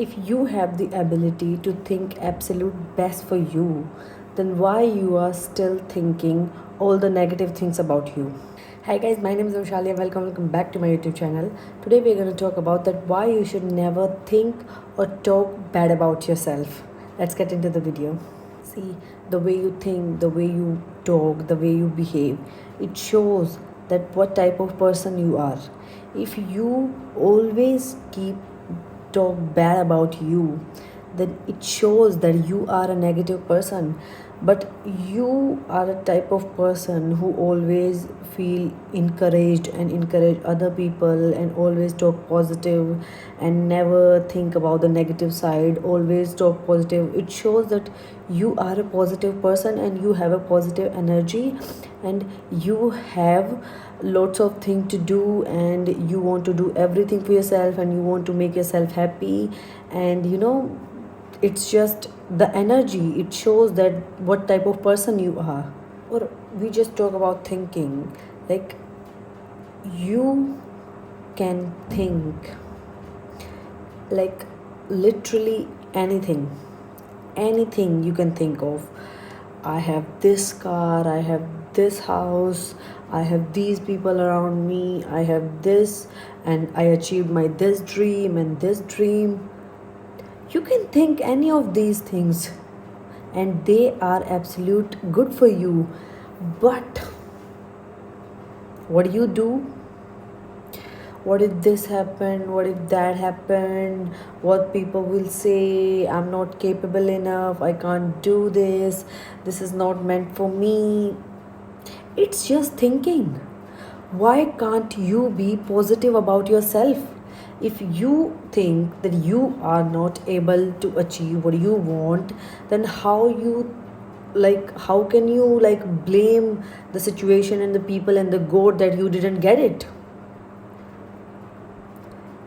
If you have the ability to think absolute best for you, then why you are still thinking all the negative things about you? Hi guys, my name is Vishali and welcome back to my YouTube channel. Today we're going to talk about that why you should never think or talk bad about yourself. Let's get into the video. See, the way you think, the way you talk, the way you behave, it shows that what type of person you are. If you always keep talk bad about you, then it shows that you are a negative person. But you are a type of person who always feel encouraged and encourage other people and always talk positive and never think about the negative side, always talk positive. It shows that you are a positive person and you have a positive energy and you have lots of things to do and you want to do everything for yourself and you want to make yourself happy. And it's just the energy, it shows that what type of person you are. Or we just talk about thinking, like you can think like literally anything you can think of. I have this car, I have this house, I have these people around me, I have this, and I achieved my this dream and this dream. You can think any of these things and they are absolute good for you. But what do? What if this happened? What if that happened? What people will say? I'm not capable enough. I can't do this. This is not meant for me. It's just thinking. Why can't you be positive about yourself? If you think that you are not able to achieve what you want, then how can you blame the situation and the people and the god that you didn't get it?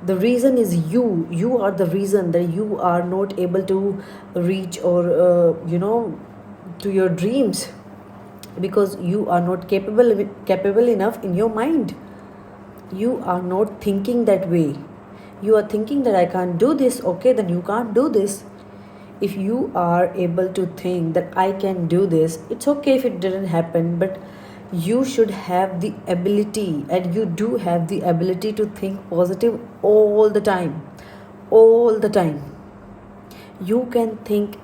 The reason is you are the reason that you are not able to reach or to your dreams, because you are not capable enough in your mind. You are not thinking that way. You are thinking that I can't do this. Okay, then you can't do this. If you are able to think that I can do this, it's okay if it didn't happen, but you should have the ability, and you do have the ability to think positive all the time. All the time. You can think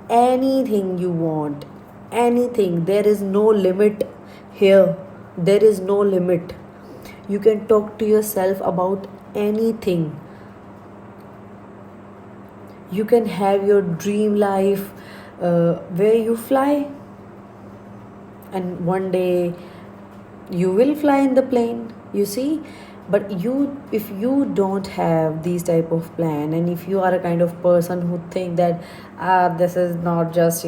anything you want. Anything. There is no limit here. There is no limit. You can talk to yourself about anything. You can have your dream life where you fly, and one day you will fly in the plane, you see. But if you don't have these type of plan, and if you are a kind of person who think that this is not just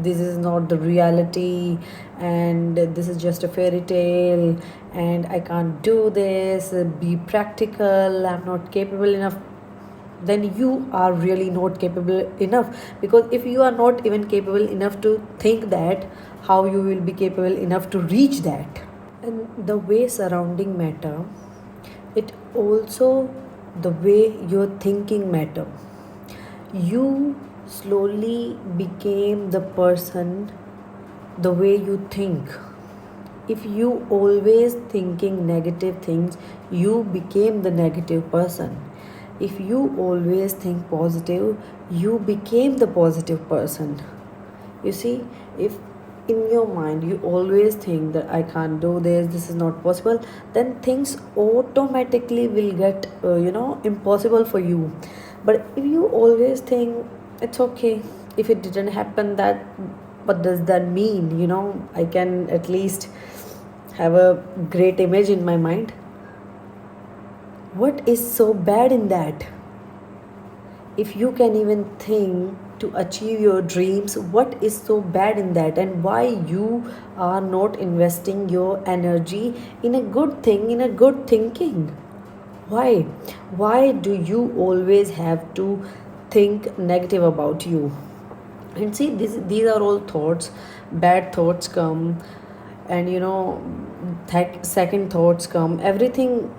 this is not the reality and this is just a fairy tale and I can't do this, be practical, I'm not capable enough, then you are really not capable enough. Because if you are not even capable enough to think that, how you will be capable enough to reach that? And the way surrounding matter, it also the way your thinking matter. You slowly became the person the way you think. If you always thinking negative things, you became the negative person. If you always think positive, you became the positive person. You see, if in your mind you always think that I can't do this, this is not possible, then things automatically will get impossible for you. But if you always think it's okay if it didn't happen, that what does that mean? I can at least have a great image in my mind. What is so bad in that? If you can even think to achieve your dreams, what is so bad in that? And why you are not investing your energy in a good thing, in a good thinking? Why do you always have to think negative about you? And see, these are all thoughts. Bad thoughts come, and second thoughts come, everything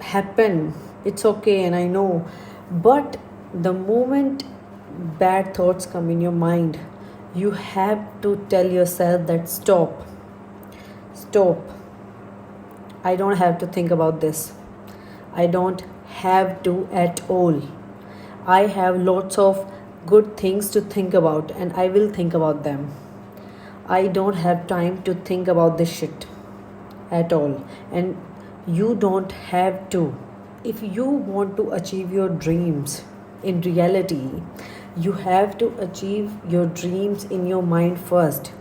happen It's okay, and I know. But the moment bad thoughts come in your mind, you have to tell yourself that stop. I don't have to think about this. I don't have to at all. I have lots of good things to think about, and I will think about them. I don't have time to think about this shit at all. And you don't have to. If you want to achieve your dreams in reality, you have to achieve your dreams in your mind first.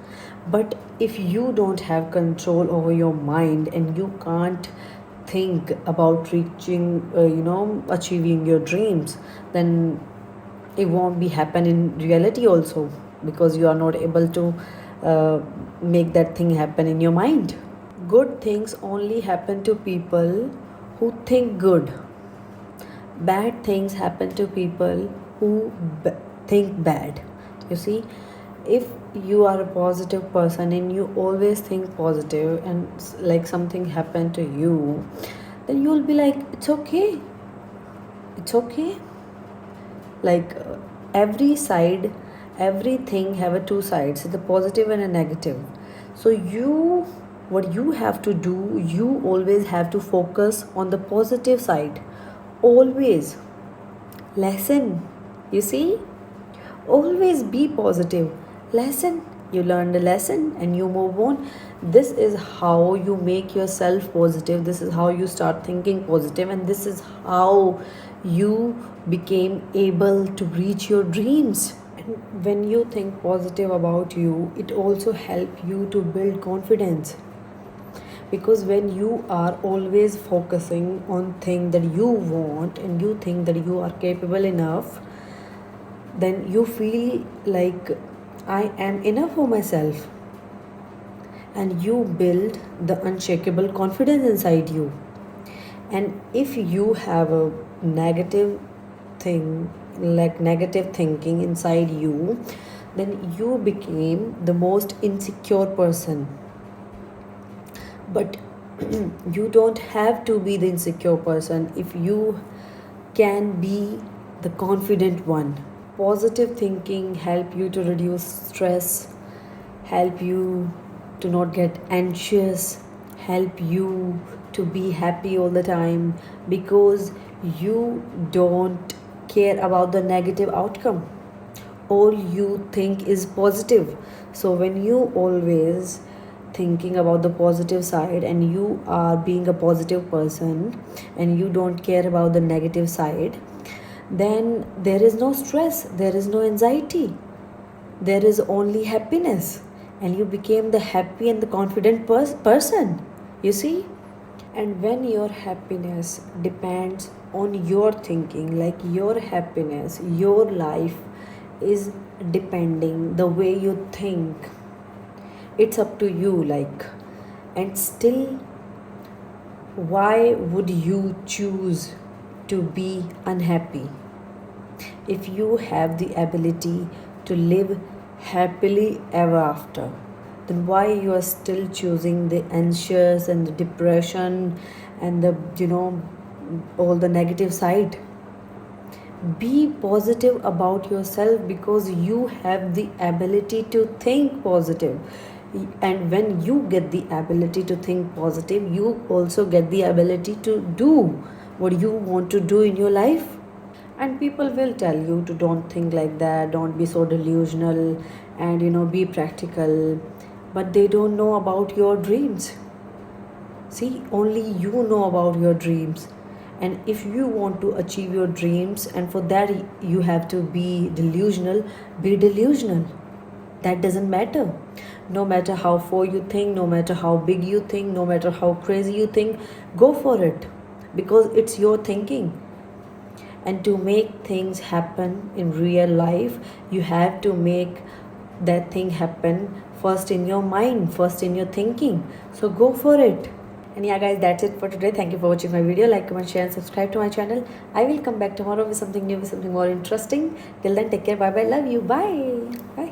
But if you don't have control over your mind and you can't think about reaching, achieving your dreams, then it won't be happen in reality also, because you are not able to make that thing happen in your mind. Good things only happen to people who think good. Bad things happen to people who think bad. You see, if you are a positive person and you always think positive, and like something happened to you, then you'll be like, it's okay, it's okay. Like every side, everything have a two sides, the positive and a negative. So what you have to do, you always have to focus on the positive side. Always lesson, you see, always be positive. Lesson, you learn the lesson and you move on. This is how you make yourself positive, this is how you start thinking positive, and this is how you became able to reach your dreams. And when you think positive about you, it also help you to build confidence, because when you are always focusing on thing that you want and you think that you are capable enough, then you feel like I am enough for myself, and you build the unshakable confidence inside you. And if you have a negative thing, like negative thinking inside you, then you became the most insecure person. But you don't have to be the insecure person if you can be the confident one. Positive thinking help you to reduce stress, help you to not get anxious, help you to be happy all the time, because you don't care about the negative outcome. All you think is positive. So when you always thinking about the positive side and you are being a positive person and you don't care about the negative side, then there is no stress, there is no anxiety, there is only happiness, and you became the happy and the confident person, you see. And when your happiness depends on your thinking, like your happiness, your life is depending the way you think, it's up to you, like. And still, why would you choose to be unhappy if you have the ability to live happily ever after? Then why you are still choosing the anxious and the depression and the all the negative side? Be positive about yourself, because you have the ability to think positive. And when you get the ability to think positive, you also get the ability to do what you want to do in your life. And people will tell you to don't think like that, don't be so delusional, and be practical. But they don't know about your dreams. See, only you know about your dreams. And if you want to achieve your dreams, and for that you have to be delusional, be delusional. That doesn't matter. No matter how far you think, no matter how big you think, no matter how crazy you think, go for it, because it's your thinking. And to make things happen in real life, you have to make that thing happen first in your mind, first in your thinking. So go for it. And yeah guys, that's it for today. Thank you for watching my video. Like, comment, share and subscribe to my channel. I will come back tomorrow with something new, with something more interesting. Till then, take care. Bye bye. Love you. Bye. Bye.